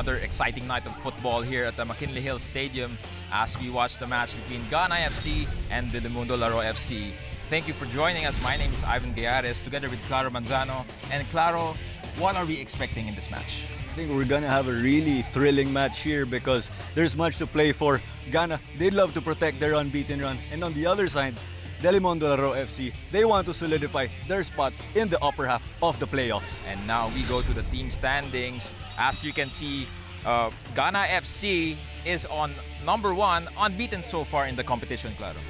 another exciting night of football here at the McKinley Hill Stadium as we watch the match between Ghana FC and Delimondo Laro FC. Thank you for joining us. My name is Ivan Gayares together with Claro Manzano. And Claro, what are we expecting in this match? I think we're gonna have a really thrilling match here because there's much to play for. Ghana, they love to protect their unbeaten run. And on the other side, Delimondo Laro FC, they want to solidify their spot in the upper half of the playoffs. And now we go to the team standings. As you can see, Ghana FC is on number 1, unbeaten so far in the competition, Claro.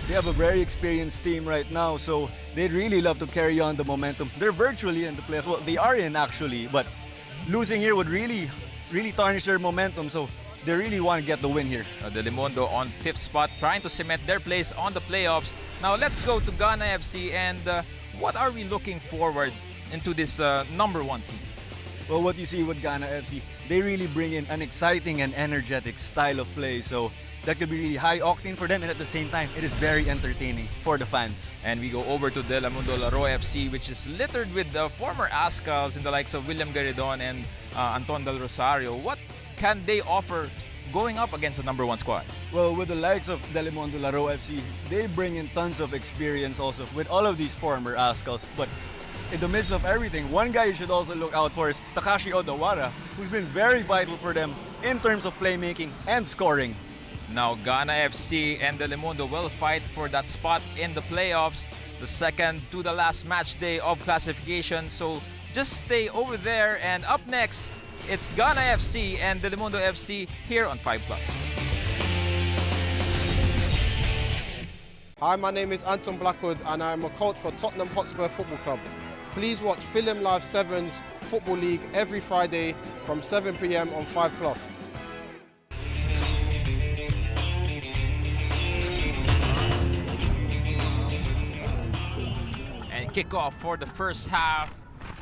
They have a very experienced team right now, so they'd really love to carry on the momentum. They're virtually in the playoffs. Well, they are in actually, but losing here would really tarnish their momentum, so they really want to get the win here. Delimondo on 5th spot, trying to cement their place on the playoffs. Now let's go to Ghana FC and what are we looking forward into this number 1 team? Well, what you see with Ghana FC, they really bring in an exciting and energetic style of play, so that could be really high octane for them, and at the same time, it is very entertaining for the fans. And we go over to Delimondo Laro FC, which is littered with the former Ascals in the likes of William Garridon and Anton Del Rosario. What can they offer going up against the number 1 squad? Well, with the likes of Delimondo Laro FC, they bring in tons of experience also with all of these former Ascals. But in the midst of everything, one guy you should also look out for is Takashi Odawara, who's been very vital for them in terms of playmaking and scoring. Now Ghana FC and Delimondo will fight for that spot in the playoffs, the second to the last match day of classification. So just stay over there, and up next, it's Ghana FC and Delimondo FC here on 5+. Hi, my name is Anton Blackwood and I'm a coach for Tottenham Hotspur Football Club. Please watch Philam Live 7's Football League every Friday from 7 p.m. on 5+. And kickoff for the first half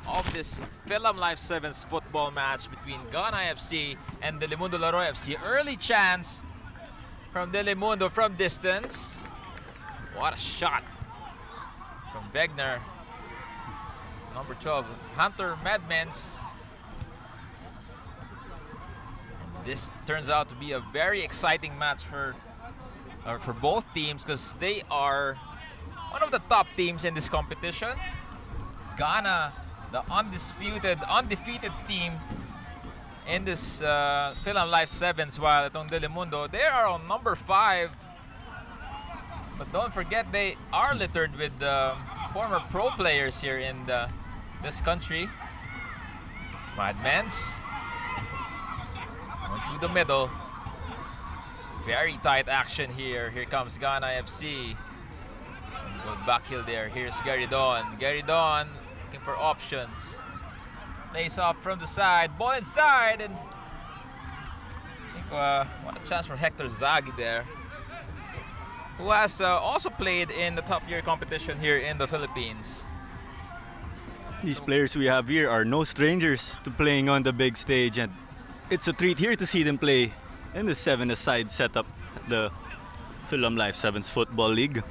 of this Philam Live 7's football match between Ghana FC and Delimondo Laro FC. Early chance from Delimondo from distance. What a shot from Wegner. Number 12, Hunter Madmens. This turns out to be a very exciting match for both teams because they are one of the top teams in this competition. Ghana, the undefeated team in this Philam Live 7's, while itong Delimondo, they are on number 5. But don't forget, they are littered with former pro players here in this country. Madmens to the middle. Very tight action here. Here comes Ghana FC. Good back heel there. Here's Garridon. Garridon looking for options. Lays off from the side. Ball inside. And I think what a chance for Hector Zagi there, who has also played in the top-tier competition here in the Philippines. These players we have here are no strangers to playing on the big stage, and it's a treat here to see them play in the 7-a-side setup, the Philam Live 7's Football League.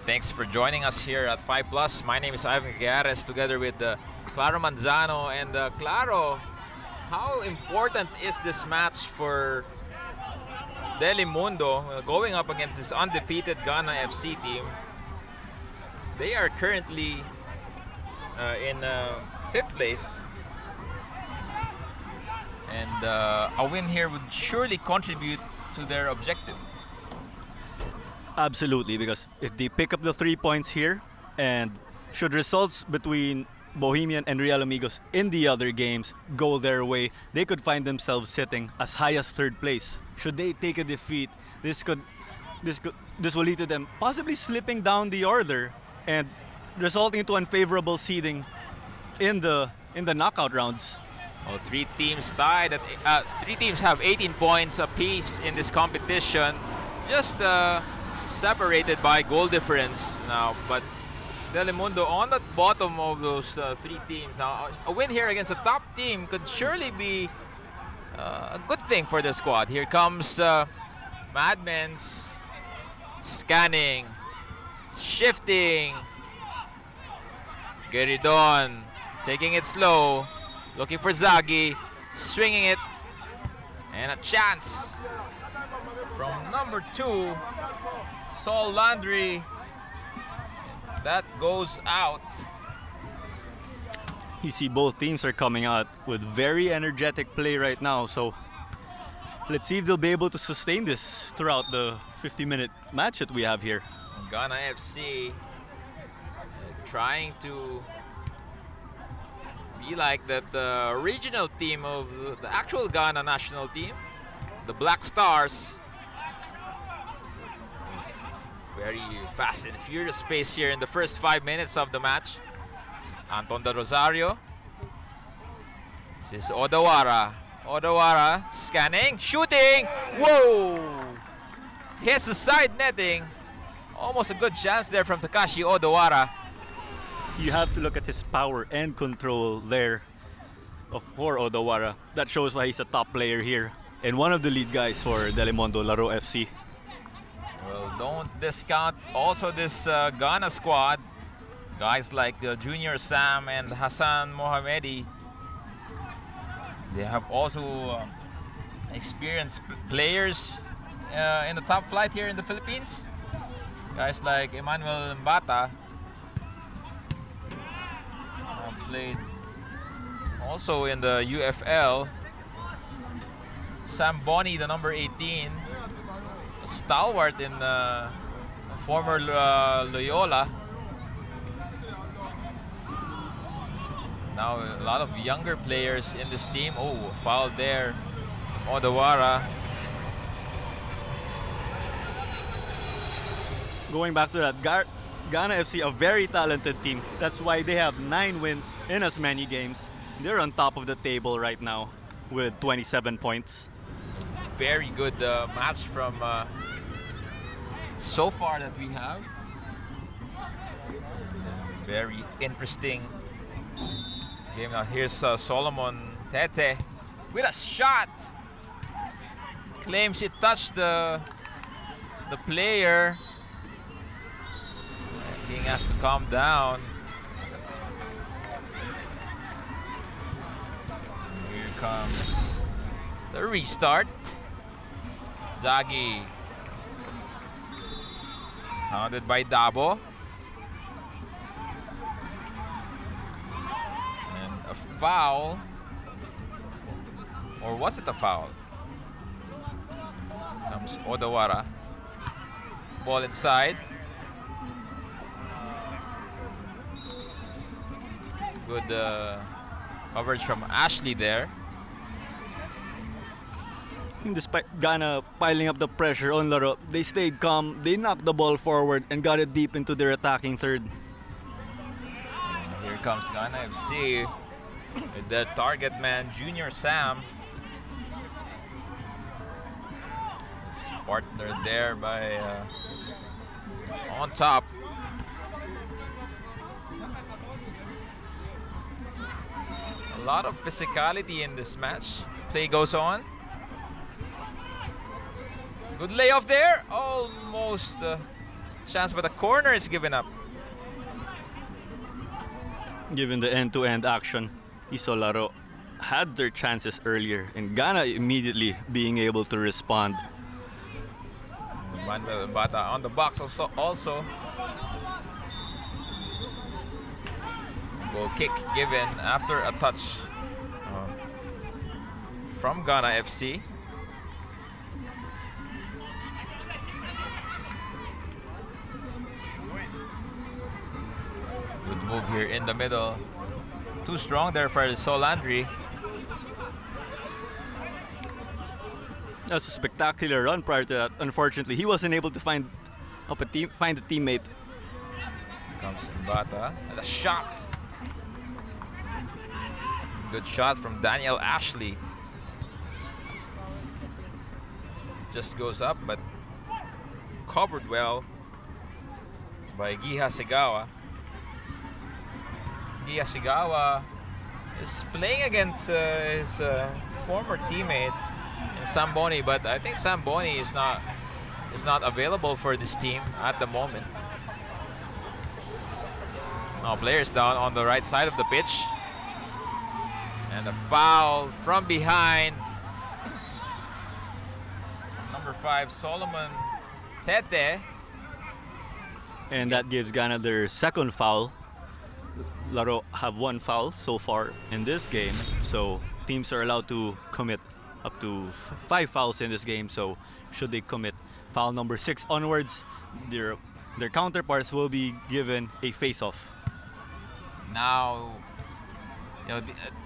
Thanks for joining us here at 5+. My name is Ivan Gayares together with Claro Manzano. And Claro, how important is this match for Delimondo going up against this undefeated Ghana FC team? They are currently in 5th place, and a win here would surely contribute to their objective. Absolutely, because if they pick up the 3 points here, and should results between Bohemian and Real Amigos in the other games go their way, they could find themselves sitting as high as 3rd place. Should they take a defeat, this will lead to them possibly slipping down the order and resulting into unfavorable seeding in the knockout rounds. Well, 3 teams tied. 3 teams have 18 points apiece in this competition, just separated by goal difference now. But Delimondo on the bottom of those 3 teams. Now, a win here against a top team could surely be a good thing for the squad. Here comes Madmens, scanning, shifting. Garridon taking it slow, looking for Zagi. swinging it. And a chance from number 2, Saul Landry. That goes out. You see both teams are coming out with very energetic play right now, so let's see if they'll be able to sustain this throughout the 50-minute match that we have here. Ghana FC trying to be like that regional team of the actual Ghana national team, the Black Stars. Very fast and furious pace here in the first 5 minutes of the match. Anton de Rosario. This is Odawara. Odawara scanning, shooting. Whoa! Hits the side netting. Almost a good chance there from Takashi Odawara. You have to look at his power and control there of poor Odawara. That shows why he's a top player here and one of the lead guys for Delimondo Laro FC. Well, don't discount also this Ghana squad. Guys like Junior Sam and Hassan Mohamedi. They have also experienced players in the top flight here in the Philippines. Guys like Emmanuel Mbata played also in the UFL. Sam Boni, the number 18, a stalwart in former Loyola. Now a lot of younger players in this team. Oh, foul there from Odawara. Going back to that, Ghana FC, a very talented team. That's why they have 9 wins in as many games. They're on top of the table right now with 27 points. Very good match from so far that we have. Very interesting game. Now here's Solomon Tete with a shot. Claims it touched the player. King has to calm down. Here comes the restart. Zagi. Hounded by Dabo. And a foul. Or was it a foul? Comes Odawara. Ball inside. Good coverage from Ashley there. Despite Ghana piling up the pressure on Laro, they stayed calm, they knocked the ball forward and got it deep into their attacking third. And here comes Ghana FC with their target man, Junior Sam. His partner there by on top. A lot of physicality in this match. Play goes on. Good layoff there. Almost chance, but the corner is given up. Given the end-to-end action, Isolaro had their chances earlier and Ghana immediately being able to respond. Manuel Bata on the box also. Goal kick given after a touch from Ghana FC. Good move here in the middle. Too strong there for Sol Landry. That's a spectacular run prior to that. Unfortunately, he wasn't able to find a teammate. Comes Mbata and a shot. Good shot from Daniel Ashley. Just goes up, but covered well by Giha Segawa. Giha Segawa is playing against his former teammate in Samboni, but I think Samboni is not available for this team at the moment. Now players down on the right side of the pitch. And a foul from behind. Number 5, Solomon Tete. And that gives Ghana their second foul. Laro have 1 foul so far in this game, so teams are allowed to commit up to 5 fouls in this game. So should they commit foul number 6 onwards, their counterparts will be given a face-off. Now,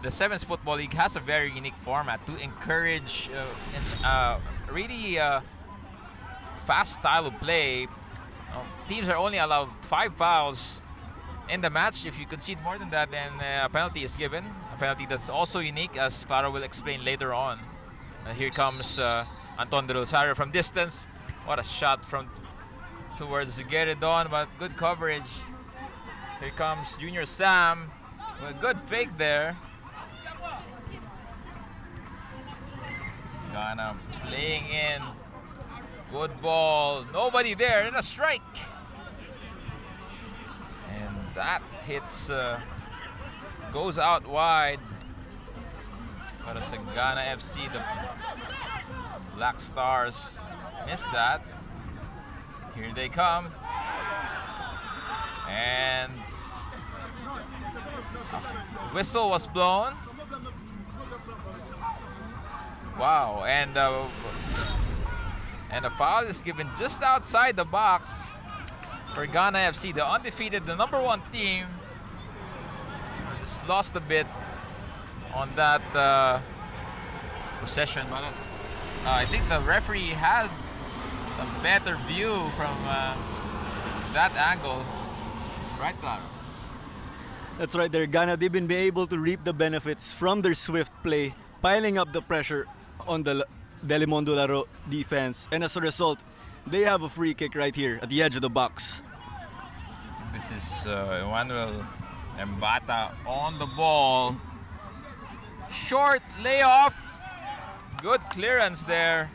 the 7's Football League has a very unique format to encourage really fast style of play. Teams are only allowed 5 fouls in the match. If you concede more than that, then a penalty is given. A penalty that's also unique, as Clara will explain later on. Here comes Anton de Rosario from distance. What a shot from towards Geredon, but good coverage. Here comes Junior Sam with a good fake there. Ghana playing in. Good ball. Nobody there, and a strike. And that hits, goes out wide. But as a Ghana FC, the Black Stars missed that. Here they come. And a whistle was blown. Wow, and a foul is given just outside the box for Ghana FC, the undefeated, the number 1 team. Just lost a bit on that possession, but I think the referee had a better view from that angle. Right, Clara? That's right there, Ghana. They've been able to reap the benefits from their swift play, piling up the pressure on the Delimondo Laro defense, and as a result, they have a free kick right here at the edge of the box. This is Emmanuel Mbata on the ball. Short layoff. Good clearance there.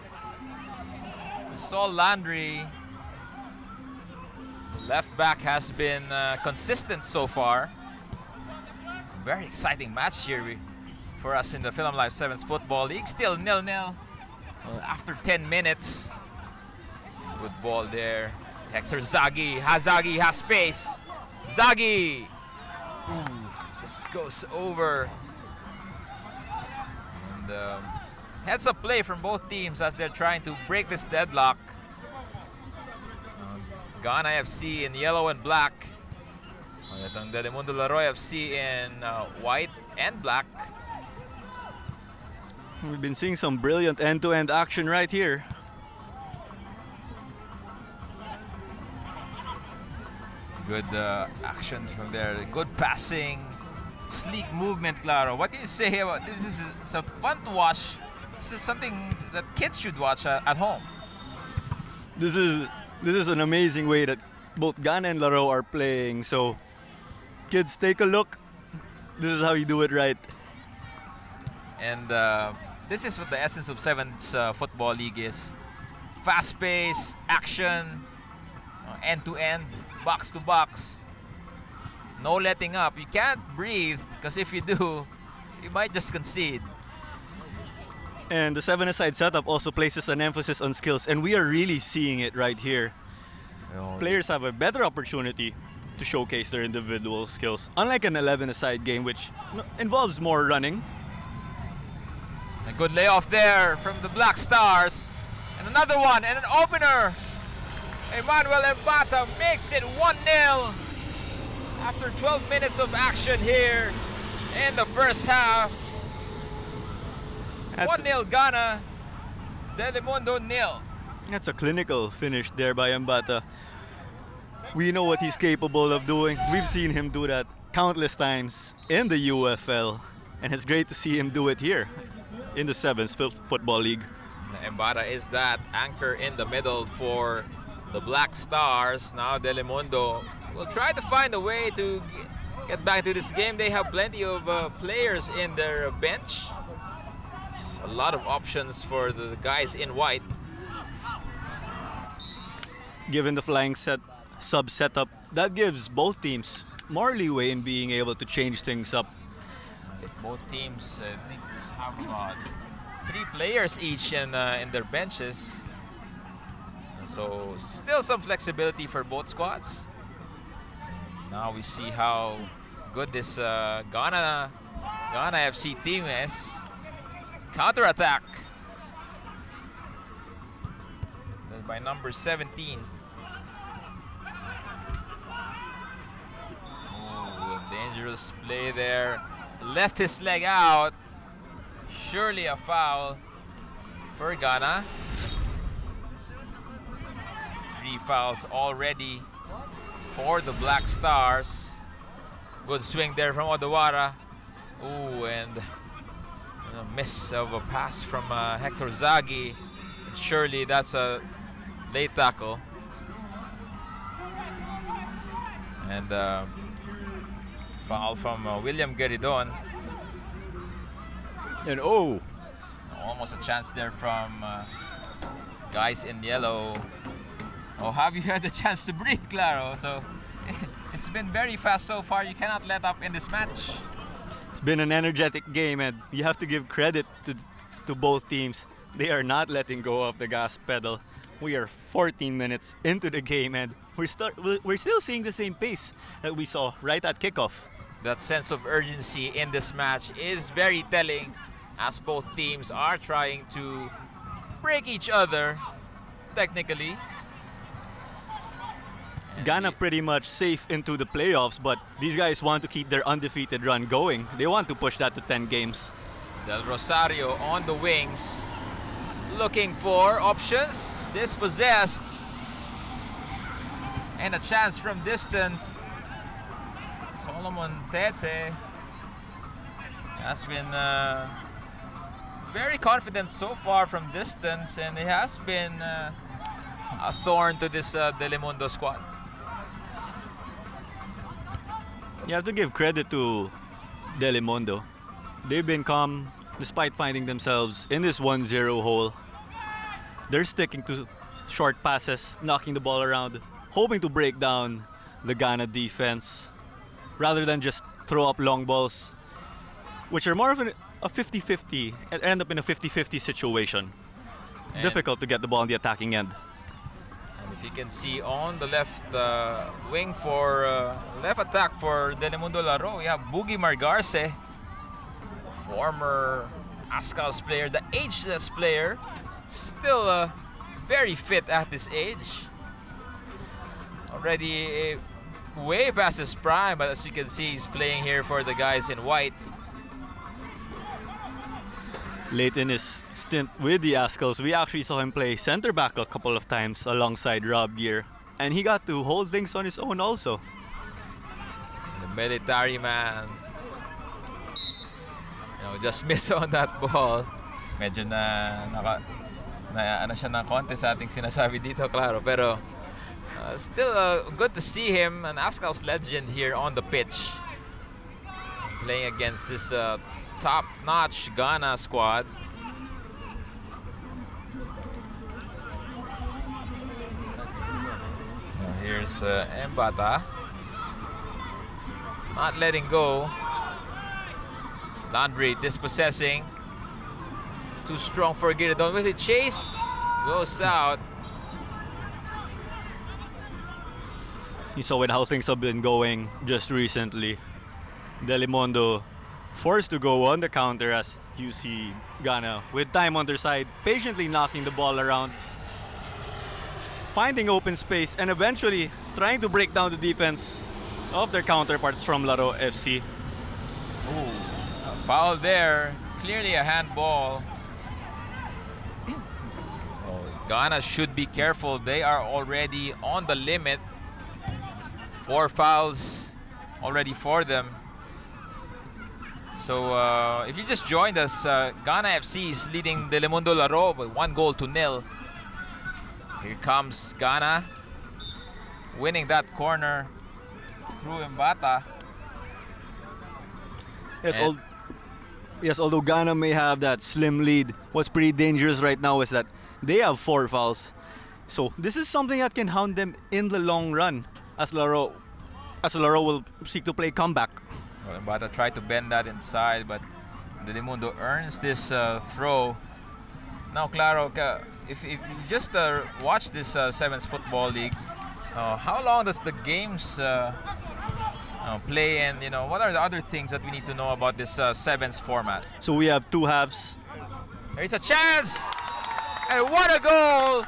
Saul Landry. Left back has been consistent so far. Very exciting match here for us in the Philam Live 7's Football League. Still 0-0 after 10 minutes. Good ball there. Hector Zaghi. Zaghi has space. Zaghi! Ooh, just goes over. And heads up play from both teams as they're trying to break this deadlock. Ghana FC in yellow and black. Itong Delimondo Laro FC in white and black. We've been seeing some brilliant end-to-end action right here. Good action from there. Good passing. Sleek movement, Claro. What can you say about this? It's a fun to watch. This is something that kids should watch at home. This is an amazing way that both Ghana and Laro are playing. So, kids, take a look. This is how you do it right. And this is what the essence of 7's Football League is. Fast-paced, action, end-to-end, box-to-box. No letting up. You can't breathe, because if you do, you might just concede. And the 7-a-side setup also places an emphasis on skills, and we are really seeing it right here. Players have a better opportunity to showcase their individual skills, unlike an 11-a-side game, which involves more running. A good layoff there from the Black Stars. And another one, and an opener. Emmanuel Mbata makes it 1-0 after 12 minutes of action here in the first half. 1-0 Ghana, Delimondo 0. That's a clinical finish there by Mbata. We know what he's capable of doing. We've seen him do that countless times in the UFL, and it's great to see him do it here in the 7's Football League. Mbata is that anchor in the middle for the Black Stars. Now Delimondo will try to find a way to get back to this game. They have plenty of players in their bench. A lot of options for the guys in white. Given the flying sub setup, that gives both teams more leeway in being able to change things up Both teams, I think, just have about 3 players each in their benches. So still some flexibility for both squads. Now we see how good this Ghana FC team is. Counter-attack by number 17. Oh, dangerous play there. Left his leg out. Surely a foul for Ghana. 3 fouls already for the Black Stars. Good swing there from Odawara. Ooh, and a miss of a pass from Hector Zaghi. Surely that's a late tackle. And foul from William Gueridon. And almost a chance there from guys in yellow. Oh, have you had the chance to breathe, Claro? So it's been very fast so far. You cannot let up in this match. it's been an energetic game, and you have to give credit to both teams. They are not letting go of the gas pedal. We are 14 minutes into the game, and we're still seeing the same pace that we saw right at kickoff. That sense of urgency in this match is very telling, as both teams are trying to break each other technically. Ghana pretty much safe into the playoffs, but these guys want to keep their undefeated run going. They want to push that to 10 games. Del Rosario on the wings, looking for options. Dispossessed. And a chance from distance. Solomon Tete has been very confident so far from distance, and it has been a thorn to this Delimondo squad. You have to give credit to Delimondo. They've been calm despite finding themselves in this 1-0 hole. They're sticking to short passes, knocking the ball around, hoping to break down the Ghana defense rather than just throw up long balls, which are more of a 50-50, and end up in a 50-50 situation. And Difficult to get the ball on the attacking end. And if you can see on the left wing for left attack for Delimondo Laro, we have Boogie Margarce, former Ascal's player, the ageless player, still very fit at this age. Already way past his prime, but as you can see, he's playing here for the guys in white. Late in his stint with the Ascals, we actually saw him play center back a couple of times alongside Rob Gear, and he got to hold things on his own also. The military man, just miss on that ball. Medyo ano siya ng konti sa ating sinasabi dito, Claro, pero still good to see him, an Ascal's legend here on the pitch, playing against this top-notch Ghana squad. Now here's Mbata, not letting go. Landry dispossessing. Too strong for Gueridon. Will he chase? Goes out. You saw with how things have been going just recently. Delimondo forced to go on the counter as you see Ghana with time on their side, patiently knocking the ball around, finding open space, and eventually trying to break down the defense of their counterparts from Laro FC. Ooh, a foul there. Clearly a handball. Ghana should be careful. They are already on the limit. 4 fouls already for them. So if you just joined us, Ghana FC is leading Delimondo Laro by 1-0. Here comes Ghana, winning that corner through Mbata. Yes, although Ghana may have that slim lead, what's pretty dangerous right now is that they have 4 fouls. So this is something that can hound them in the long run, as Laro will seek to play comeback. Well, Bata tried to bend that inside, but Delimondo earns this throw. Now, Claro, if you just watch this 7's Football League, how long does the games play, and what are the other things that we need to know about this 7's format? So we have two halves. There's a chance, and what a goal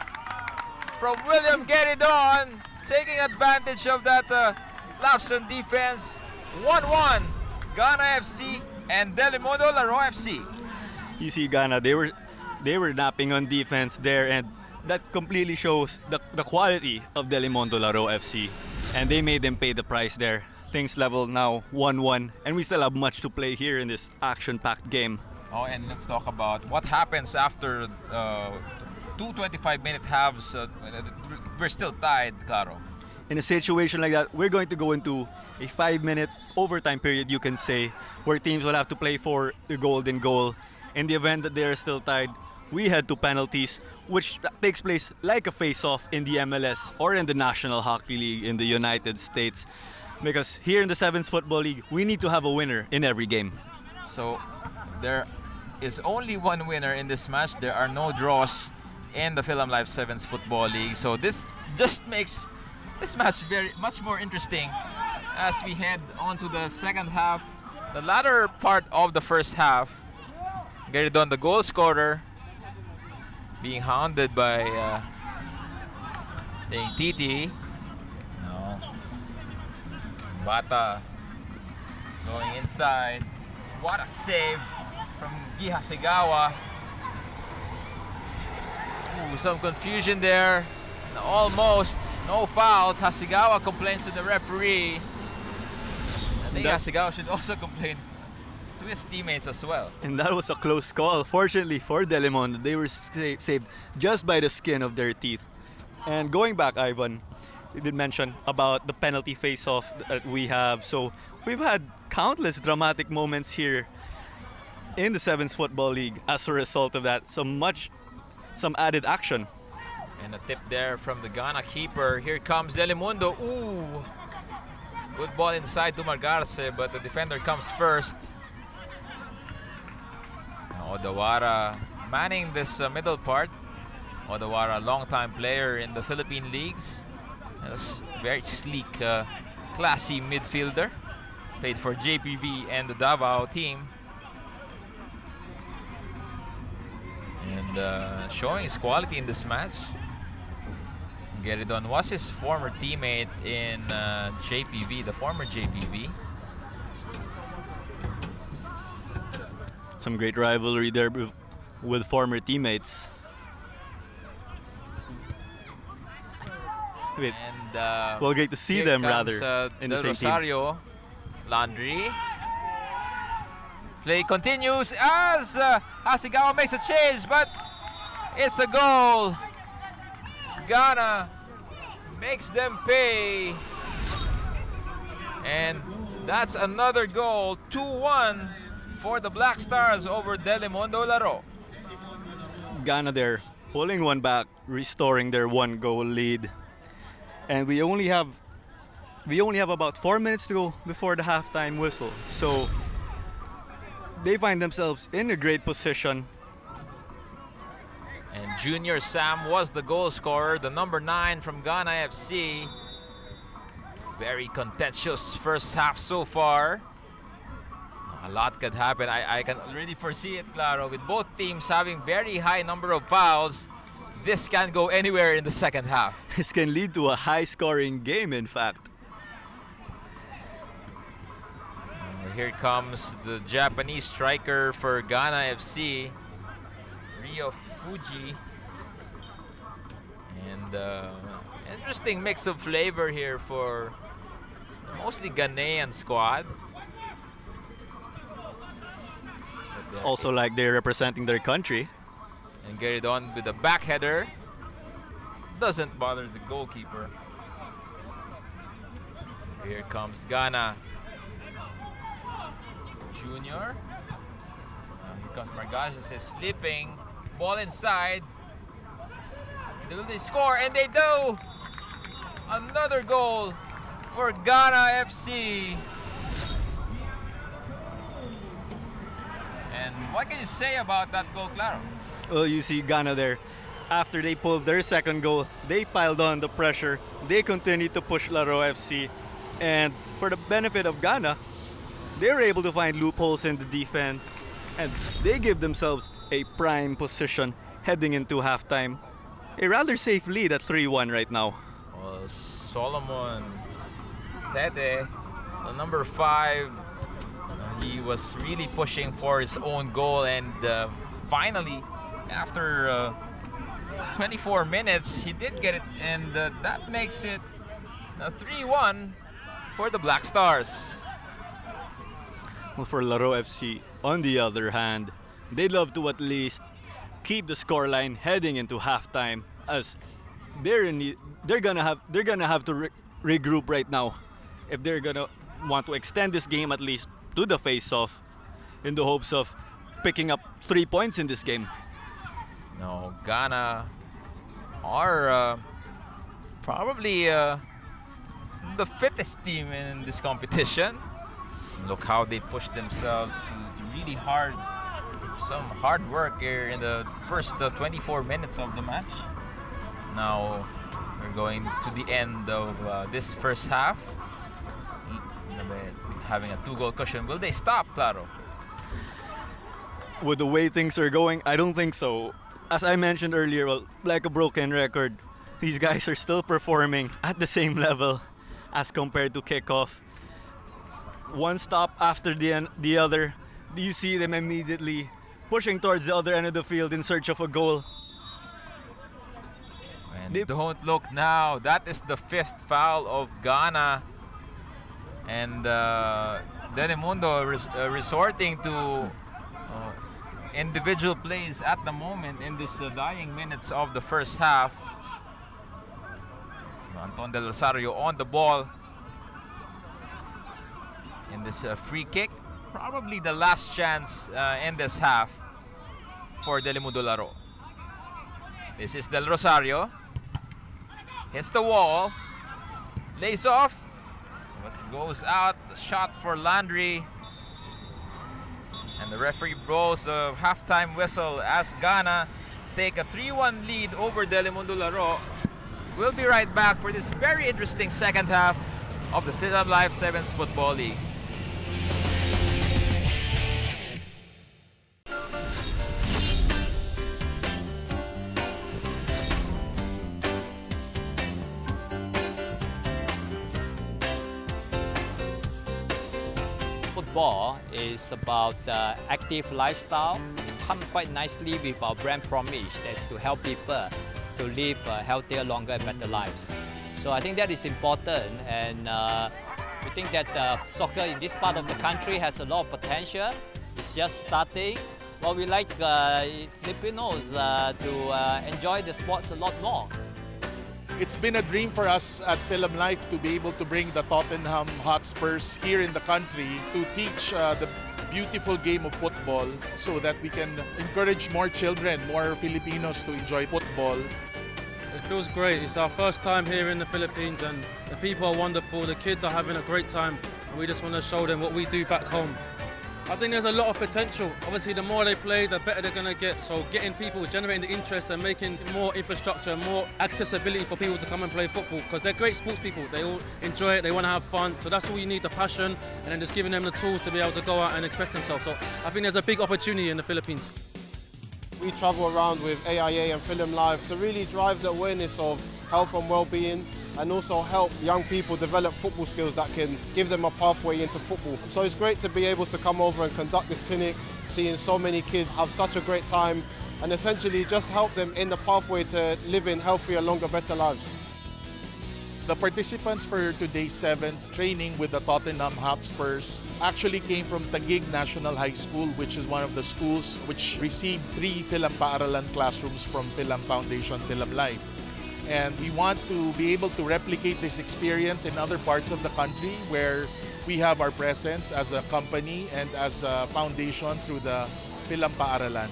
from William Geridon, taking advantage of that lapse in defense. 1-1, Ghana FC and Delimondo Laro FC. You see Ghana, they were napping on defense there, and that completely shows the quality of Delimondo Laro FC, and they made them pay the price there. Things level now 1-1, and we still have much to play here in this action-packed game. Oh, and let's talk about what happens after two 25-minute halves. We're still tied, Claro. In a situation like that, we're going to go into a 5-minute overtime period, you can say, where teams will have to play for the golden goal. In the event that they are still tied, we head to penalties, which takes place like a face-off in the MLS or in the National Hockey League in the United States. Because here in the 7's Football League, we need to have a winner in every game. So there is only one winner in this match. There are no draws in the Philam Live 7's Football League. So this just makes this match much more interesting as we head on to the second half. The latter part of the first half, Geridon, the goal scorer, being hounded by Titi. No. Bata going inside. What a save from Guy Hasegawa. Ooh, some confusion there. Almost no fouls. Hasegawa complains to the referee. I think Hasegawa should also complain to his teammates as well. And that was a close call. Fortunately for Delimondo, they were saved just by the skin of their teeth. And going back, Ivan, you did mention about the penalty face-off that we have. So we've had countless dramatic moments here in the 7's Football League as a result of that. Some added action. And a tip there from the Ghana keeper. Here comes Delimondo. Ooh! Good ball inside to Margarce, but the defender comes first. Odawara manning this middle part. Odawara, long-time player in the Philippine leagues. Very sleek, classy midfielder. Played for JPV and the Davao team. And showing his quality in this match. Geridon was his former teammate in JPV, the former JPV. Some great rivalry there with former teammates. And well, great to see them comes, rather in the Del same Rosario, team. Landry. Play continues as Hasegawa makes a change, but it's a goal. Ghana makes them pay. And that's another goal. 2-1 for the Black Stars over Delimondo Laro. Ghana there pulling one back, restoring their 1-goal lead. And we only have about 4 minutes to go before the halftime whistle. So they find themselves in a great position. And Junior Sam was the goal scorer, the number 9 from Ghana FC. Very contentious first half so far. A lot could happen. I can already foresee it, Claro. With both teams having very high number of fouls, this can go anywhere in the second half. This can lead to a high-scoring game, in fact. Here comes the Japanese striker for Ghana FC, Ryo Fuji. And interesting mix of flavor here for mostly Ghanaian squad. Also like they're representing their country. And Geridon with a back header. Doesn't bother the goalkeeper. Here comes Ghana. Junior. Here comes Margages is slipping. Ball inside. Will they score? And they do! Another goal for Ghana FC. What can you say about that goal, Claro? Well, you see Ghana there. After they pulled their second goal, they piled on the pressure. They continued to push Laro FC. And for the benefit of Ghana, they were able to find loopholes in the defense. And they give themselves a prime position heading into halftime. A rather safe lead at 3-1 right now. Well, Solomon Tete, the number 5, he was really pushing for his own goal, and finally, after 24 minutes, he did get it, and that makes it 3-1 for the Black Stars. Well, for Laro FC, on the other hand, they'd love to at least keep the scoreline heading into halftime, as they're gonna have to regroup right now if they're gonna want to extend this game at least to the face-off, in the hopes of picking up 3 points in this game. No, Ghana are probably the fittest team in this competition. Look how they pushed themselves really hard. Some hard work here in the first 24 minutes of the match. Now we're going to the end of this first half. Having a 2-goal cushion. Will they stop, Claro? With the way things are going, I don't think so. As I mentioned earlier, well, like a broken record, these guys are still performing at the same level as compared to kickoff. One stop after the other, you see them immediately pushing towards the other end of the field in search of a goal. And don't look now. That is the 5th foul of Ghana. And Delimondo resorting to individual plays at the moment in this dying minutes of the first half. Anton Del Rosario on the ball in this free kick. Probably the last chance in this half for Delimondo Laro. This is Del Rosario. Hits the wall. Lays off. But goes out. The shot for Landry. And the referee blows the halftime whistle as Ghana take a 3-1 lead over Delimondo Laro. We'll be right back for this very interesting second half of the Philam Live 7's Football League. Football is about active lifestyle. It comes quite nicely with our brand promise, that's to help people to live healthier, longer, and better lives. So I think that is important, and we think that soccer in this part of the country has a lot of potential. It's just starting. But we like Filipinos to enjoy the sports a lot more. It's been a dream for us at Philam Life to be able to bring the Tottenham Hotspurs here in the country to teach the beautiful game of football so that we can encourage more children, more Filipinos to enjoy football. It feels great. It's our first time here in the Philippines, and the people are wonderful, the kids are having a great time, and we just want to show them what we do back home. I think there's a lot of potential. Obviously, the more they play, the better they're going to get. So getting people, generating the interest and making more infrastructure, more accessibility for people to come and play football, because they're great sports people. They all enjoy it, they want to have fun. So that's all you need, the passion, and then just giving them the tools to be able to go out and express themselves. So I think there's a big opportunity in the Philippines. We travel around with AIA and Philam Live to really drive the awareness of health and well-being, and also help young people develop football skills that can give them a pathway into football. So it's great to be able to come over and conduct this clinic, seeing so many kids have such a great time, and essentially just help them in the pathway to living healthier, longer, better lives. The participants for today's 7's training with the Tottenham Hotspurs actually came from Taguig National High School, which is one of the schools which received 3 Philam Paaralan classrooms from Philam Foundation, Philam Life. And we want to be able to replicate this experience in other parts of the country where we have our presence as a company and as a foundation through the Philam Paaralan.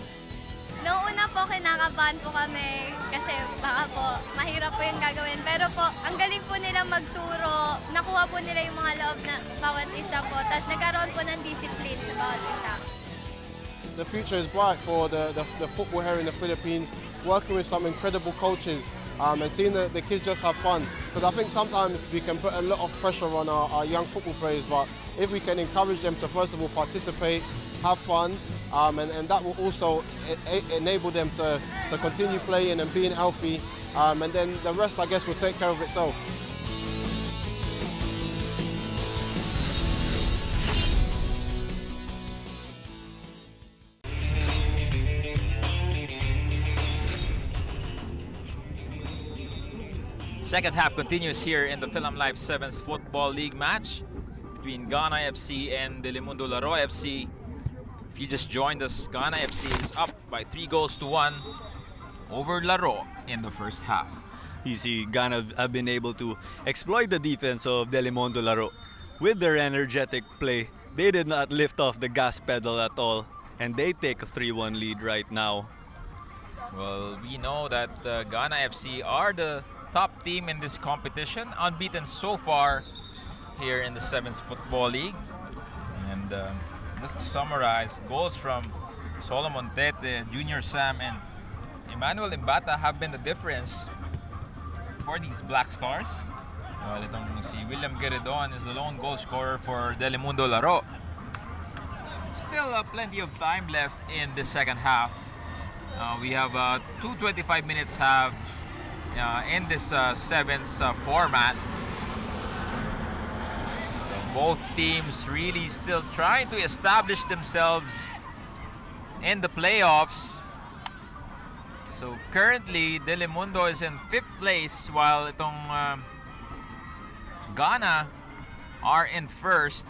Noong una po, kinakabahan po kami kasi baka po mahirap po yung gagawin. Pero po, ang galing po nila magturo. Nakuha po nila yung mga loob na bawat isa po. Tapos nagkaroon po ng discipline sa bawat isa. the future is bright for the football here in the Philippines, working with some incredible coaches and seeing the kids just have fun. Because I think sometimes we can put a lot of pressure on our young football players, but if we can encourage them to first of all participate, have fun, and that will also enable them to continue playing and being healthy, and then the rest, I guess, will take care of itself. Second half continues here in the Philam Live 7's Football League match between Ghana FC and Delimondo Laro FC. If you just joined us, Ghana FC is up by 3-1 over Laro in the first half. You see, Ghana have been able to exploit the defense of Delimondo Laro. With their energetic play, they did not lift off the gas pedal at all, and they take a 3-1 lead right now. Well, we know that Ghana FC are the top team in this competition, unbeaten so far here in the 7's Football League. And just to summarize, goals from Solomon Tete, Junior Sam, and Emmanuel Imbata have been the difference for these Black Stars. Well, itong si William Gueridon is the lone goal scorer for Delimondo Laro. Still plenty of time left in the second half. We have 2:25 minutes have in this 7's format. So both teams really still trying to establish themselves in the playoffs. So currently, Delimondo is in 5th place while itong Ghana are in 1st.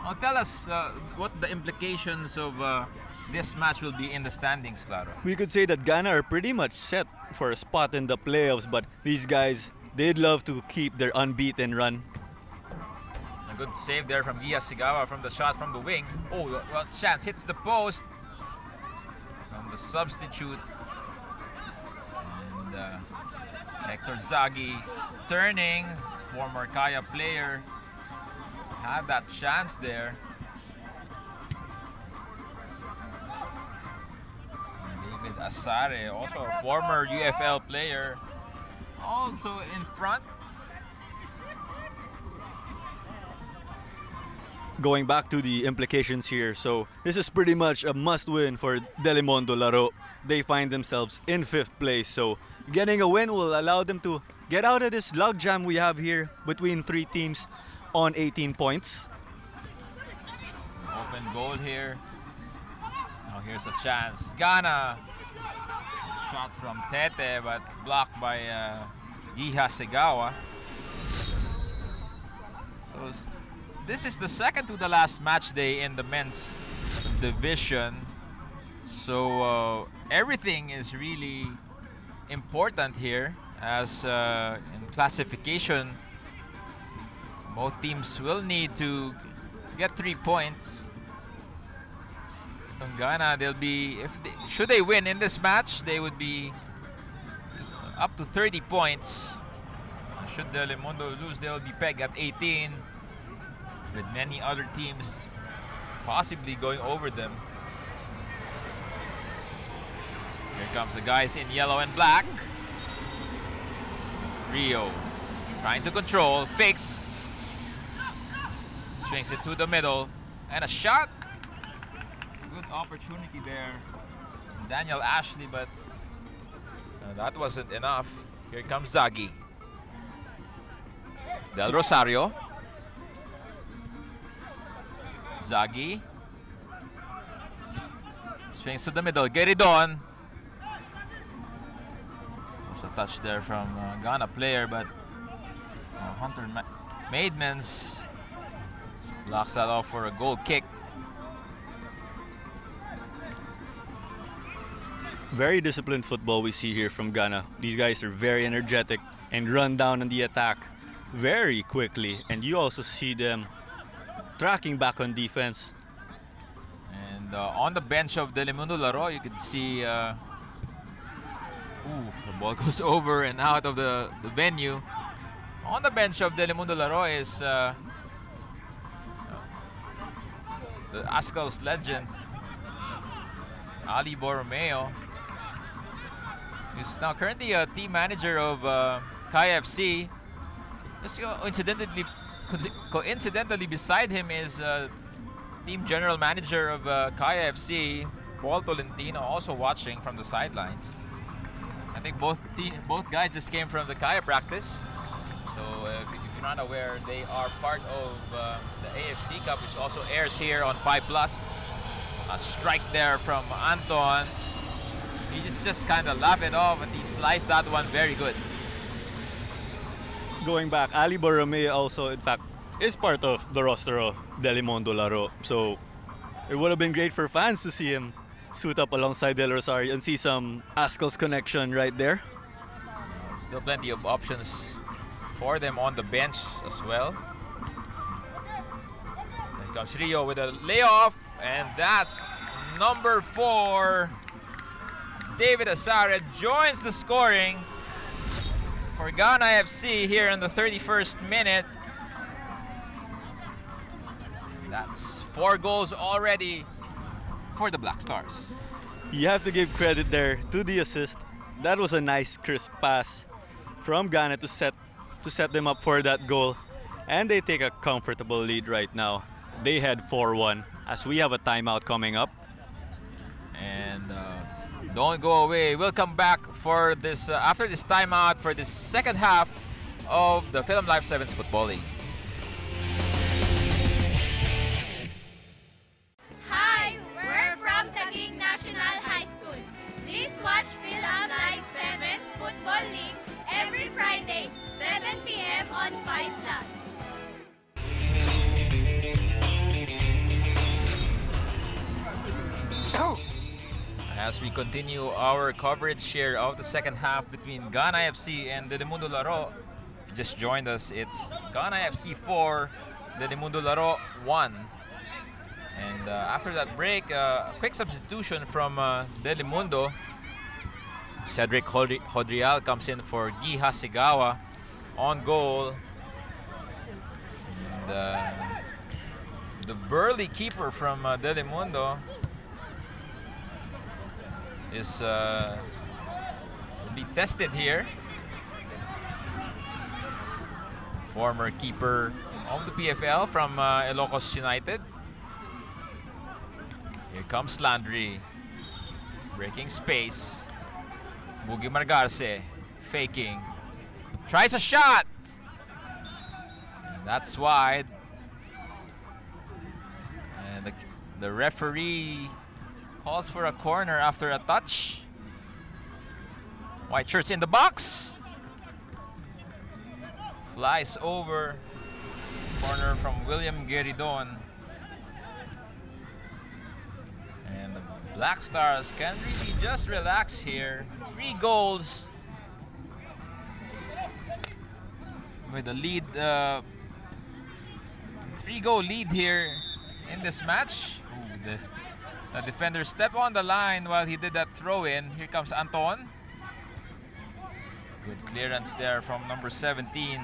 Now tell us what the implications of this match will be in the standings, Claro. We could say that Ghana are pretty much set for a spot in the playoffs, but these guys, they'd love to keep their unbeaten run. A good save there from Gia Sigawa from the shot from the wing. Oh, well, chance hits the post from the substitute. And Hector Zaghi turning, former Kaya player, had that chance there. David Asare, also a former UFL player, also in front. Going back to the implications here, so this is pretty much a must-win for Delimondo Laro. They find themselves in 5th place, so getting a win will allow them to get out of this logjam we have here between 3 teams on 18 points. Open goal here. Now here's a chance. Ghana. Shot from Tete, but blocked by Giha Segawa. So this is the second to the last match day in the men's division. So everything is really important here, as in classification, both teams will need to get 3 points. Itong Ghana, they'll be, should they win in this match, they would be up to 30 points. Should Delimondo lose, they will be pegged at 18, with many other teams possibly going over them. Here comes the guys in yellow and black. Rio trying to control, fakes, swings it to the middle, and a shot. Good opportunity there, Daniel Ashley, but that wasn't enough. Here comes Zaghi. Del Rosario. Zaghi swings to the middle. Gueridon. Was a touch there from Ghana player, but Hunter Maidmans blocks that off for a goal kick. Very disciplined football we see here from Ghana. These guys are very energetic and run down on the attack very quickly, and you also see them tracking back on defense. And on the bench of Delimondo Laro, you could see the ball goes over and out of the venue. On the bench of Delimondo Laro is the Ascal's legend, Ali Borromeo, who's now currently a team manager of Kaya FC. Just coincidentally beside him is team general manager of Kaya FC, Paul Tolentino, also watching from the sidelines. I think both guys just came from the Kaya practice. So if you're not aware, they are part of the AFC Cup, which also airs here on 5+. A strike there from Anton. He just kind of laughed it off, and he sliced that one very good. Going back, Ali Borromeo also, in fact, is part of the roster of Delimondo Laro. So it would have been great for fans to see him suit up alongside Del Rosario and see some Ascals connection right there. Still plenty of options for them on the bench as well. Then comes Rio with a layoff, and that's number 4. David Asare joins the scoring for Ghana FC here in the 31st minute. That's 4 goals already for the Black Stars. You have to give credit there to the assist. That was a nice crisp pass from Ghana to set them up for that goal. And they take a comfortable lead right now. They head 4-1 as we have a timeout coming up. And don't go away. We'll come back for this after this timeout for the second half of the Philam Live 7's Football League. Hi, we're from Taguig National High School. Please watch Philam Live 7's Football League every Friday, 7 p.m. on 5+. As we continue our coverage here of the second half between Ghana FC and Delimondo Laro. If you just joined us, it's Ghana FC 4, Delimondo Laro 1. And after that break, a quick substitution from Delimondo. Cedric Hodrial comes in for Guy Hasegawa on goal. And the burly keeper from Delimondo is be tested here. Former keeper of the PFL from Ilocos United. Here comes Landry, breaking space. Bugi Margarce faking, tries a shot, and that's wide. And the referee calls for a corner after a touch. White shirts in the box. Flies over. Corner from William Gueridon. And the Black Stars can really just relax here. 3 goals. With the lead, 3-goal lead here in this match. Ooh, the defender stepped on the line while he did that throw-in. Here comes Anton. Good clearance there from number 17.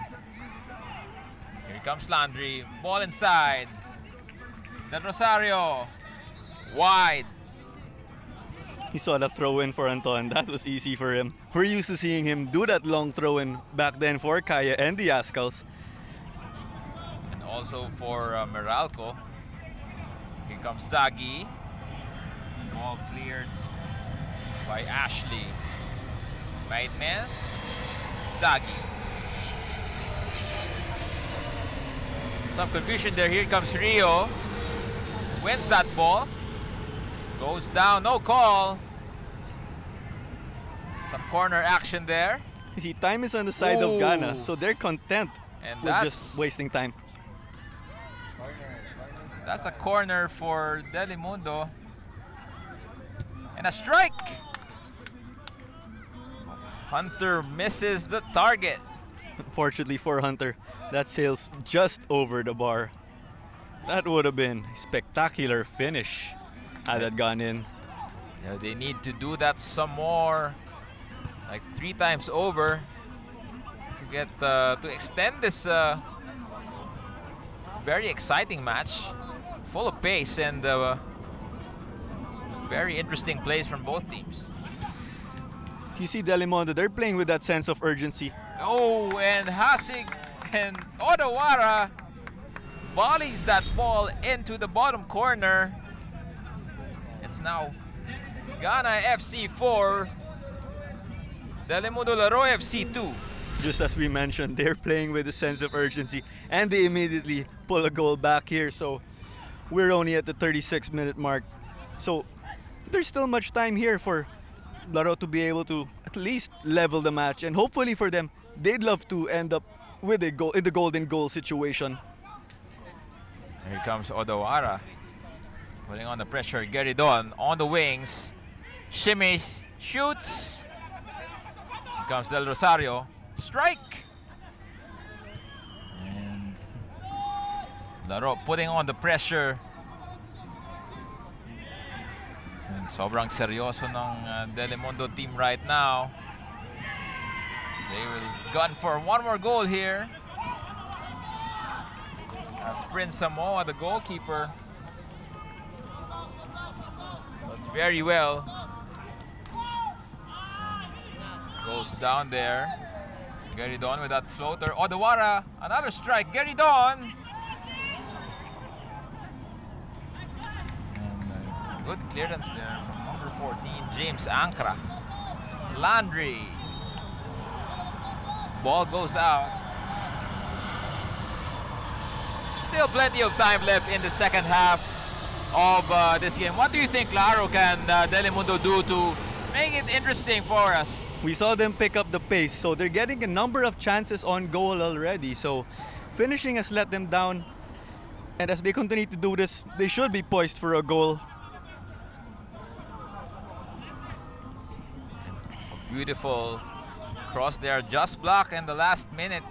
Here comes Landry. Ball inside. Del Rosario. Wide. You saw that throw-in for Anton. That was easy for him. We're used to seeing him do that long throw-in back then for Kaya and the Ascals. And also for Meralco. Here comes Zagi. Ball cleared by Ashley. Right man, Zagi. Some confusion there. Here comes Rio. Wins that ball. Goes down, no call. Some corner action there. You see, time is on the side of Ghana, so they're content And with just wasting time. That's a corner for Delimondo. And a strike. Hunter misses the target. Unfortunately for Hunter, that sails just over the bar. That would have been a spectacular finish had that gone in. Yeah, they need to do that some more, like 3 times over, to get to extend this very exciting match, full of pace and Very interesting plays from both teams. You see Delimondo, they're playing with that sense of urgency. Oh, and Hasig and Odawara volleys that ball into the bottom corner. It's now Ghana FC 4, Delimondo Laro FC 2. Just as we mentioned, they're playing with a sense of urgency and they immediately pull a goal back here. So we're only at the 36-minute mark. So there's still much time here for Laro to be able to at least level the match, and hopefully for them, they'd love to end up with a goal in the golden goal situation. Here comes Odawara, putting on the pressure. Geridon on the wings, shimmies, shoots. Here comes Del Rosario, strike. And Laro putting on the pressure. And sobrang seryoso ng Delimondo team right now. They will gun for one more goal here. As Prince Samoa, the goalkeeper, does very well. Goes down there. Geridon with that floater. Odawara, another strike. Geridon. And good clearance there from number 14, James Ankra. Landry. Ball goes out. Still plenty of time left in the second half of this game. What do you think Laro can Delimondo do to make it interesting for us? We saw them pick up the pace, so they're getting a number of chances on goal already. So finishing has let them down, and as they continue to do this, they should be poised for a goal. Beautiful cross there, just blocked in the last minute.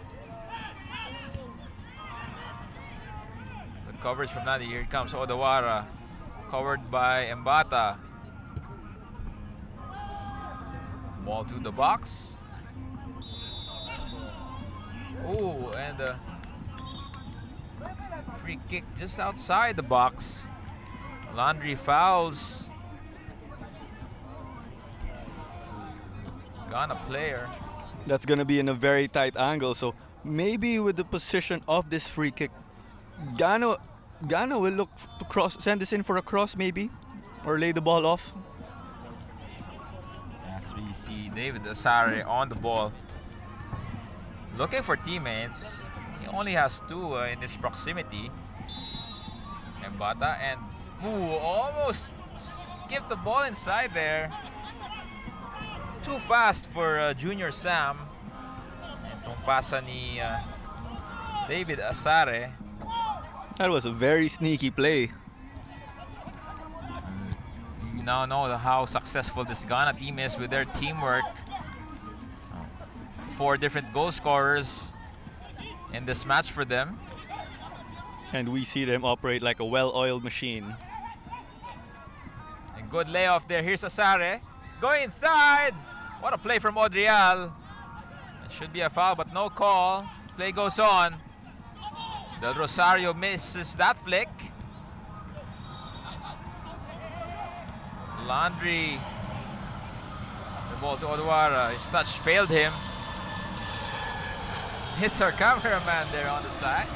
Good coverage from Nadi. Here comes Odawara, covered by Mbata. Ball to the box. Oh, and a free kick just outside the box. Landry fouls Ghana player. That's gonna be in a very tight angle, so maybe with the position of this free kick, Ghana will look to cross, send this in for a cross maybe, or lay the ball off. As we see David Asare on the ball, looking for teammates. He only has two in his proximity. Mbata and almost skipped the ball inside there. Too fast for Junior Sam. Itong pasa ni David Asare. That was a very sneaky play. You now know how successful this Ghana team is with their teamwork. 4 different goal scorers in this match for them. And we see them operate like a well-oiled machine. A good layoff there. Here's Asare. Going inside. What a play from Odrial. It should be a foul, but no call. Play goes on. Del Rosario misses that flick. Landry. The ball to Odawara. His touch failed him. Hits our cameraman there on the side.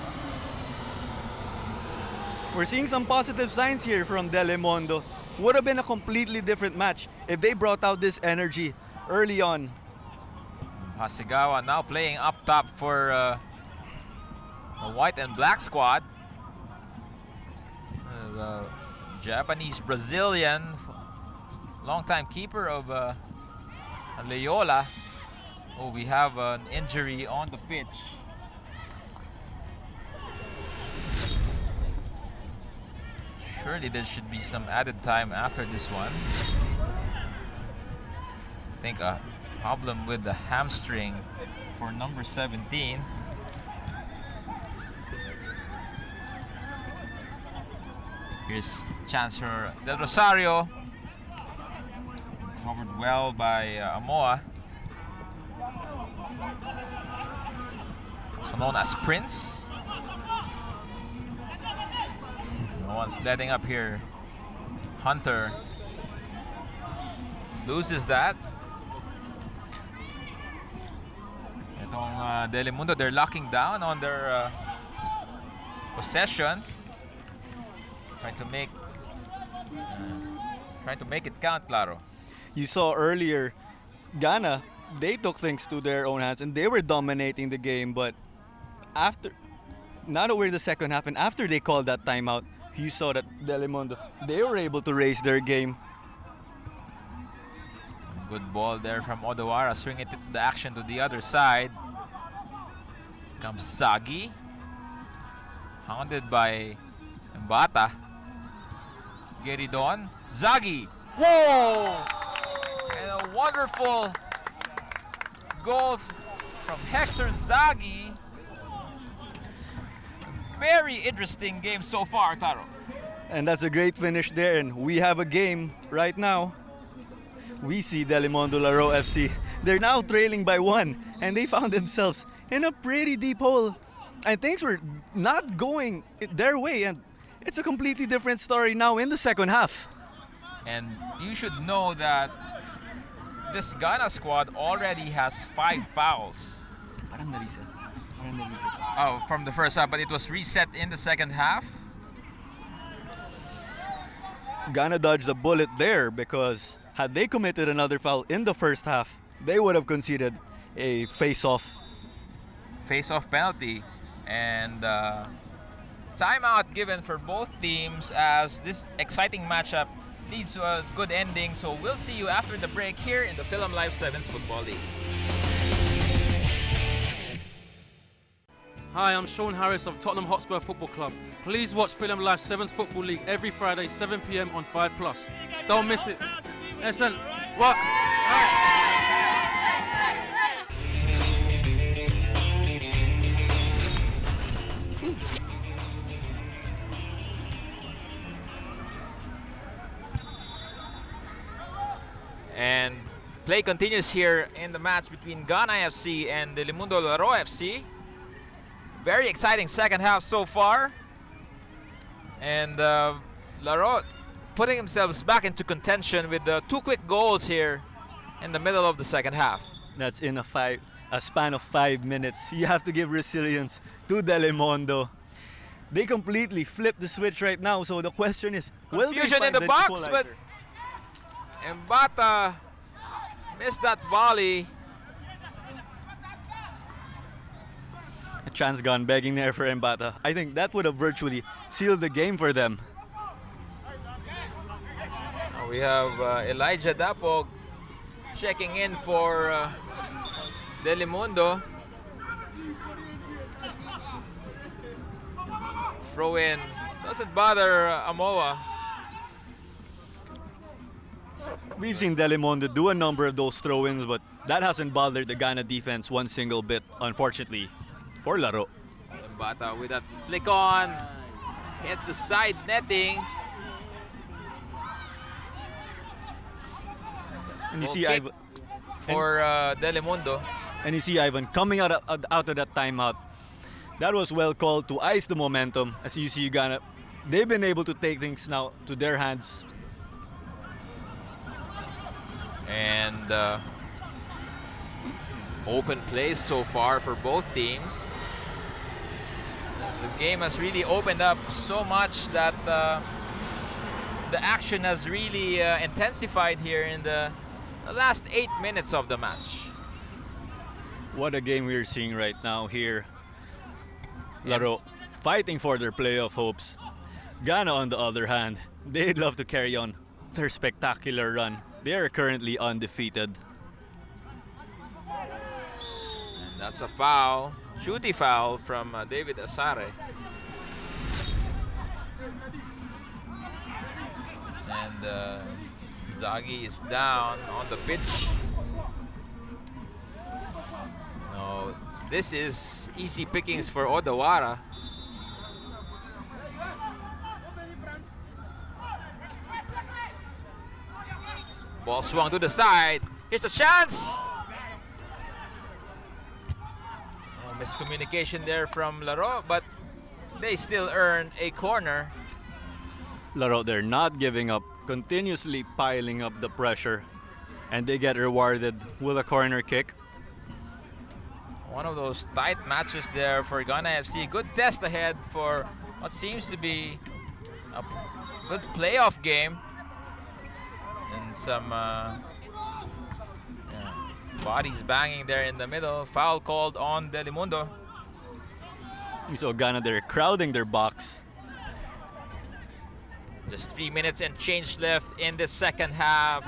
We're seeing some positive signs here from Delimondo. Would have been a completely different match if they brought out this energy early on. Hasegawa now playing up top for the white and black squad. The Japanese-Brazilian longtime keeper of Loyola. Oh, we have an injury on the pitch. Surely there should be some added time after this one. I think a problem with the hamstring for number 17. Here's chance for Del Rosario. Covered well by Amoa. Also known as Prince. No one's letting up here. Hunter loses that. Itong Delimondo, they're locking down on their possession. Trying to make it count, Laro. You saw earlier, Ghana, they took things to their own hands and they were dominating the game, but after, now that we're in the second half and after they called that timeout, you saw that Delimondo, they were able to raise their game. Good ball there from Odawara, swinging the action to the other side. Comes Zagi, hounded by Mbata. Geridon, Zagi, whoa! And a wonderful goal from Hector Zagi. Very interesting game so far, Taro. And that's a great finish there, and we have a game right now. We see Delimondo Laro FC. They're now trailing by 1, and they found themselves in a pretty deep hole. And things were not going their way, and it's a completely different story now in the second half. And you should know that this Ghana squad already has 5 fouls. Oh, from the first half, but it was reset in the second half. Ghana dodged a bullet there because had they committed another foul in the first half, they would have conceded a face-off. Face-off penalty. And timeout given for both teams as this exciting matchup leads to a good ending. So we'll see you after the break here in the Philam Live 7's Football League. Hi, I'm Sean Harris of Tottenham Hotspur Football Club. Please watch Philam Live 7's Football League every Friday, 7 p.m. on 5+. Don't miss it. Listen, what? And play continues here in the match between Ghana FC and Delimondo Laro FC. Very exciting second half so far. And Laro putting themselves back into contention with the 2 quick goals here in the middle of the second half. That's in a span of 5 minutes. You have to give resilience to Delimondo. They completely flipped the switch right now, so the question is, will they Confusion in find the box, equalizer? but Mbata missed that volley. A chance gone begging there for Mbata. I think that would have virtually sealed the game for them. We have Elijah Dapog checking in for Delimondo. Throw in, doesn't bother Amoa. We've seen Delimondo do a number of those throw-ins, but that hasn't bothered the Ghana defense one single bit, unfortunately, for Laro. Mbata with that flick on, hits the side netting. And you Goal see kick Ivan, for Delimondo. and you see Ivan coming out of that timeout. That was well called to ice the momentum. As you see Ghana, they've been able to take things now to their hands. And open plays so far for both teams. The game has really opened up so much that the action has really intensified here in the last 8 minutes of the match. What a game we're seeing right now here. Laro fighting for their playoff hopes. Ghana, on the other hand, they'd love to carry on their spectacular run. They are currently undefeated. And that's a foul, duty foul from David Asare. And Zagi is down on the pitch. No, this is easy pickings for Odawara. Ball swung to the side. Here's a chance. Oh, miscommunication there from Laro, but they still earn a corner. Laro, they're not giving up, continuously piling up the pressure. And they get rewarded with a corner kick. One of those tight matches there for Ghana FC. Good test ahead for what seems to be a good playoff game. And some bodies banging there in the middle. Foul called on Delimondo. So Ghana, they're crowding their box. Just 3 minutes and change left in the second half.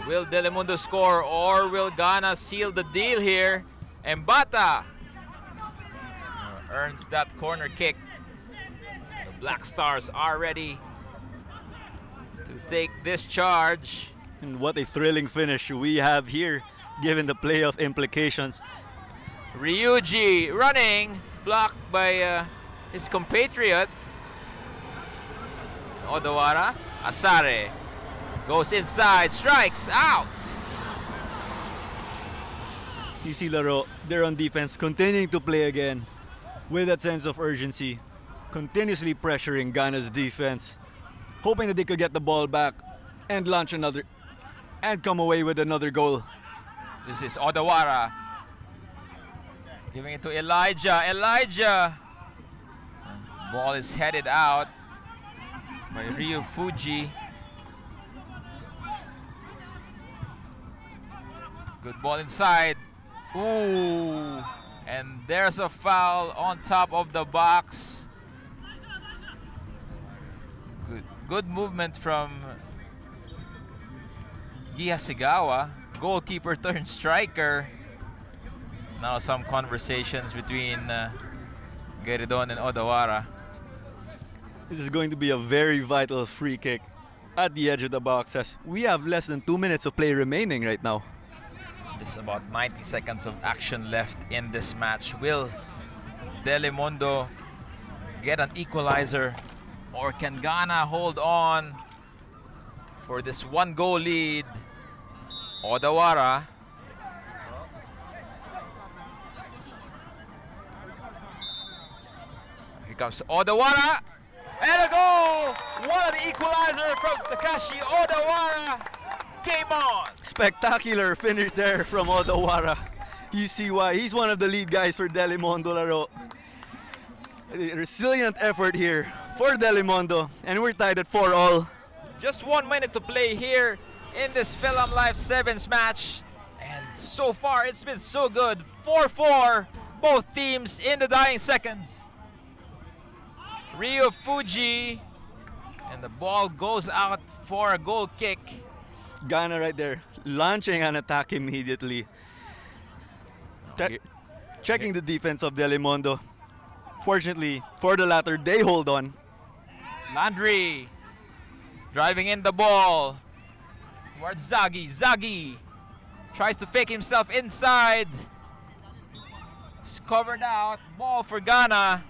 Will Delimondo score or will Ghana seal the deal here? Mbata earns that corner kick. The Black Stars are ready to take this charge. And what a thrilling finish we have here, given the playoff implications. Ryuji running, blocked by his compatriot. Odawara, Asare goes inside, strikes out. You see Laro, they're on defense, continuing to play again with that sense of urgency, continuously pressuring Ghana's defense, hoping that they could get the ball back and launch another and come away with another goal. This is Odawara giving it to Elijah. Ball is headed out by Ryu Fuji. Good ball inside. Ooh, and there's a foul on top of the box. Good movement from Gihasigawa, goalkeeper turned striker. Now some conversations between Geridon and Odawara. This is going to be a very vital free kick at the edge of the box, as we have less than 2 minutes of play remaining right now. Just about 90 seconds of action left in this match. Will Delimondo get an equalizer, or can Ghana hold on for this 1-goal lead? Odawara. Here comes Odawara. And a goal! What an equalizer from Takashi Odawara. Game on! Spectacular finish there from Odawara. You see why he's one of the lead guys for Delimondo Laro. A resilient effort here for Delimondo, and we're tied at 4-all. Just 1 minute to play here in this Philam Live 7's match. And so far it's been so good. 4-4, both teams in the dying seconds. Ryo Fuji, and the ball goes out for a goal kick. Ghana right there, launching an attack immediately. Checking the defense of Delimondo. Fortunately for the latter, they hold on. Landry driving in the ball towards Zagi. Zagi tries to fake himself inside. It's covered out. Ball for Ghana.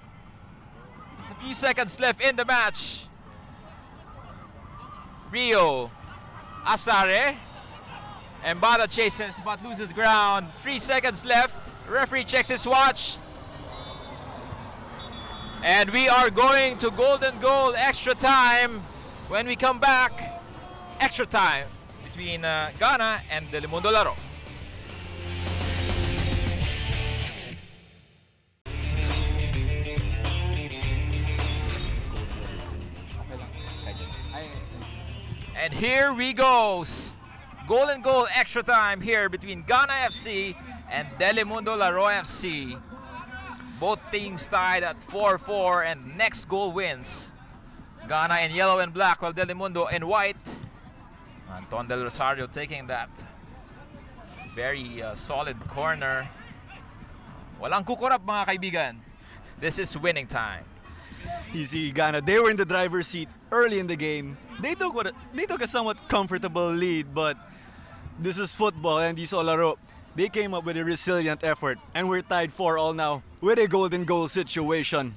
There's a few seconds left in the match. Rio Asare. Mbata chases but loses ground. 3 seconds left. Referee checks his watch. And we are going to golden goal extra time. When we come back, extra time between Ghana and Delimondo Laro. And here we go. Golden goal extra time here between Ghana FC and Delimondo Laro FC. Both teams tied at 4-4, and next goal wins. Ghana in yellow and black, while Delimondo in white. Anton Del Rosario taking that very solid corner. Walang kukurap mga kaibigan. This is winning time. You see Ghana, they were in the driver's seat early in the game. They took a somewhat comfortable lead, but this is football, and you saw Laro. They came up with a resilient effort, and we're tied 4-all now with a golden goal situation.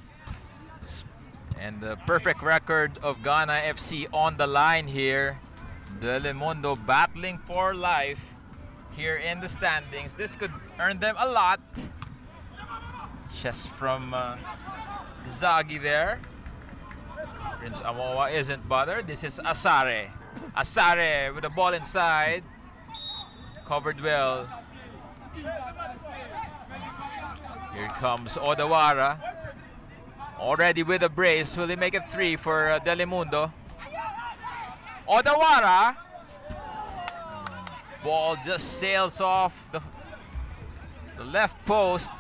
And the perfect record of Ghana FC on the line here. Delimondo battling for life here in the standings. This could earn them a lot. Just from Zagi there. Prince Amoa isn't bothered. This is Asare. Asare with the ball inside. Covered well. Here comes Odawara. Already with a brace. Will he make it 3 for Delimondo? Odawara. Ball just sails off the left post.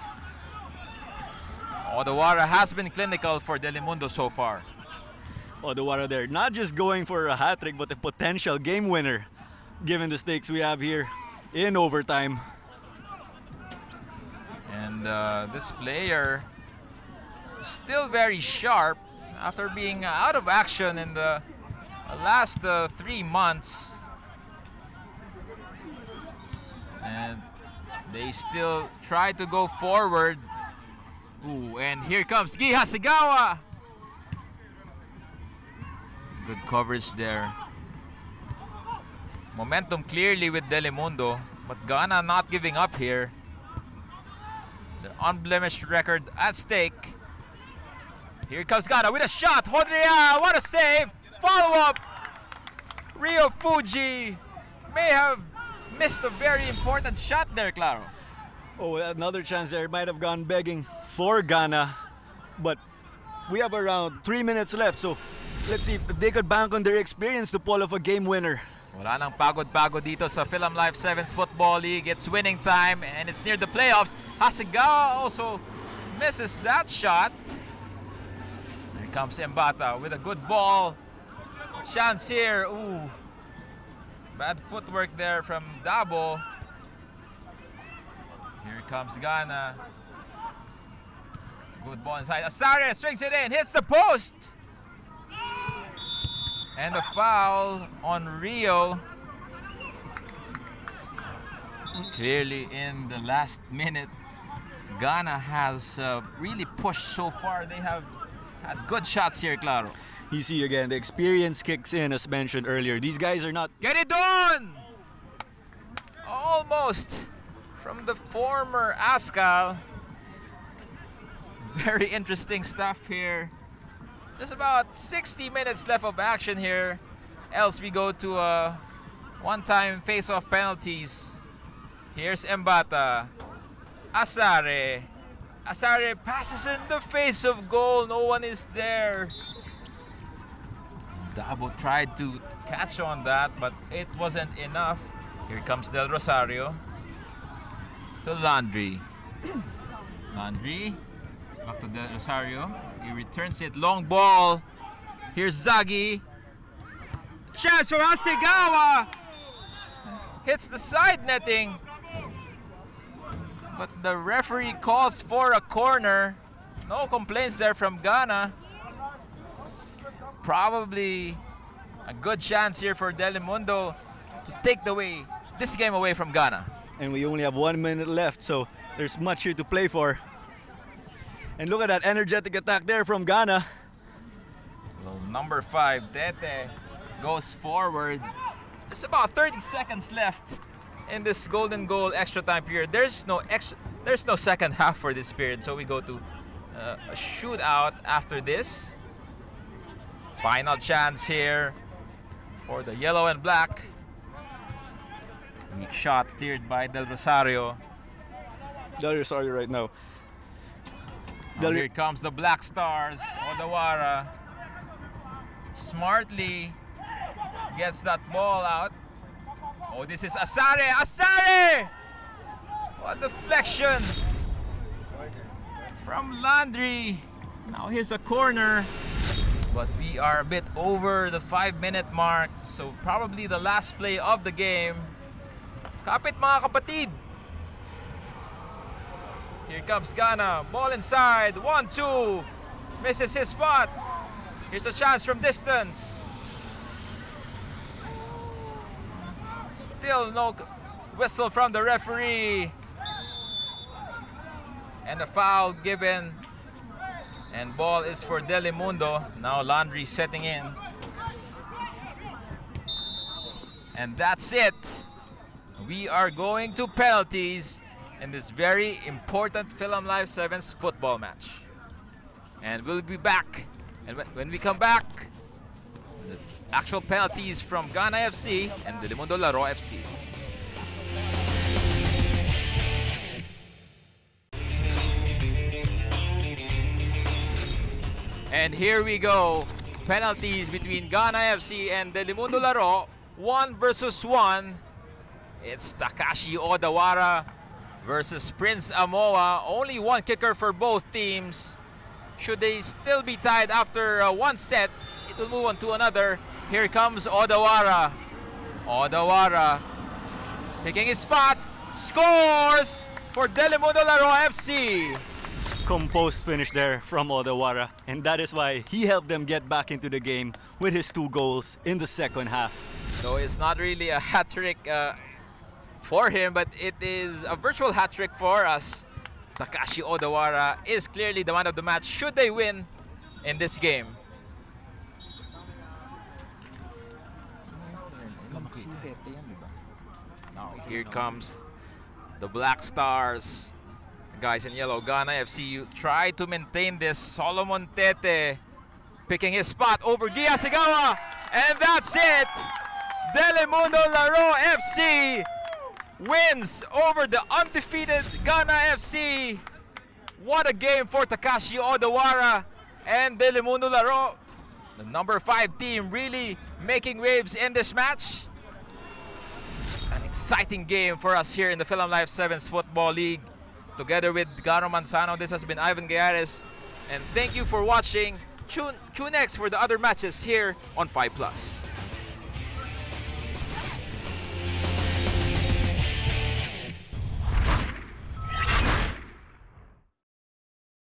Odawara has been clinical for Delimondo so far. Odawara there, not just going for a hat-trick, but a potential game winner, given the stakes we have here in overtime. And this player is still very sharp after being out of action in the last 3 months. And they still try to go forward. Ooh, and here comes Gi Hasegawa. Good coverage there. Momentum clearly with Delimondo, but Ghana not giving up here. The unblemished record at stake. Here comes Ghana with a shot. Hodria, what a save! Follow up. Rio Fuji may have missed a very important shot there, Claro. Oh, another chance there. Might have gone begging for Ghana, but we have around 3 minutes left, so let's see if they could bank on their experience to pull off a game winner. Wala nang pagod-pagod dito sa Philam Live 7's Football League. It's winning time and it's near the playoffs. Hasegawa also misses that shot. Here comes Mbata with a good ball. Chance here. Ooh. Bad footwork there from Dabo. Here comes Ghana. Good ball inside. Asare strings it in, hits the post. And a foul on Rio. Clearly in the last minute, Ghana has really pushed so far. They have had good shots here, Claro. You see again, the experience kicks in as mentioned earlier. These guys are not... Get it done! Almost from the former Ascal. Very interesting stuff here. Just about 60 minutes left of action here. Else we go to a one-time face-off penalties. Here's Mbata. Asare. Asare passes in the face of goal. No one is there. Dabo tried to catch on that, but it wasn't enough. Here comes Del Rosario to Landry. Landry, back to Del Rosario. He returns it, long ball. Here's Zagi. Chance for Hasegawa. Hits the side netting. But the referee calls for a corner. No complaints there from Ghana. Probably a good chance here for Delimondo to take this game away from Ghana. And we only have 1 minute left, so there's much here to play for. And look at that energetic attack there from Ghana. Well, number 5, Tete, goes forward. Just about 30 seconds left in this golden goal extra time period. There's no second half for this period, so we go to a shootout after this. Final chance here for the yellow and black. Weak shot cleared by Del Rosario. Del Rosario right now. Here comes the Black Stars. Odawara smartly gets that ball out. Oh, this is Asare! Asare! What deflection from Landry. Now here's a corner. But we are a bit over the 5-minute mark. So probably the last play of the game. Kapit mga kapatid. Here comes Ghana. Ball inside. 1-2. Misses his spot. Here's a chance from distance. Still no whistle from the referee. And a foul given. And ball is for Delimondo. Now Landry setting in. And that's it. We are going to penalties in this very important Philam Live 7's football match. And we'll be back. And when we come back, the actual penalties from Ghana FC and Delimondo Laro FC. And here we go. Penalties between Ghana FC and Delimondo Laro. 1 versus 1. It's Takashi Odawara versus Prince Amoa. Only one kicker for both teams. Should they still be tied after one set, it will move on to another. Here comes Odawara. Odawara taking his spot. Scores for Delimondo Laro FC. Composed finish there from Odawara, and that is why he helped them get back into the game with his 2 goals in the second half. So it's not really a hat trick for him, but it is a virtual hat trick for us. Takashi Odawara is clearly the man of the match should they win in this game. Now here comes the Black Stars. Guys in yellow, Ghana FC, you try to maintain this. Solomon Tete picking his spot over Giyasegawa, and that's it. Delimondo Laro FC wins over the undefeated Ghana FC. What a game for Takashi Odawara and Delimondo Laro. The number 5 team really making waves in this match. An exciting game for us here in the Philam Live 7's Football League. Together with Garo Manzano, this has been Ivan Gayares. And thank you for watching. Tune next for the other matches here on 5+.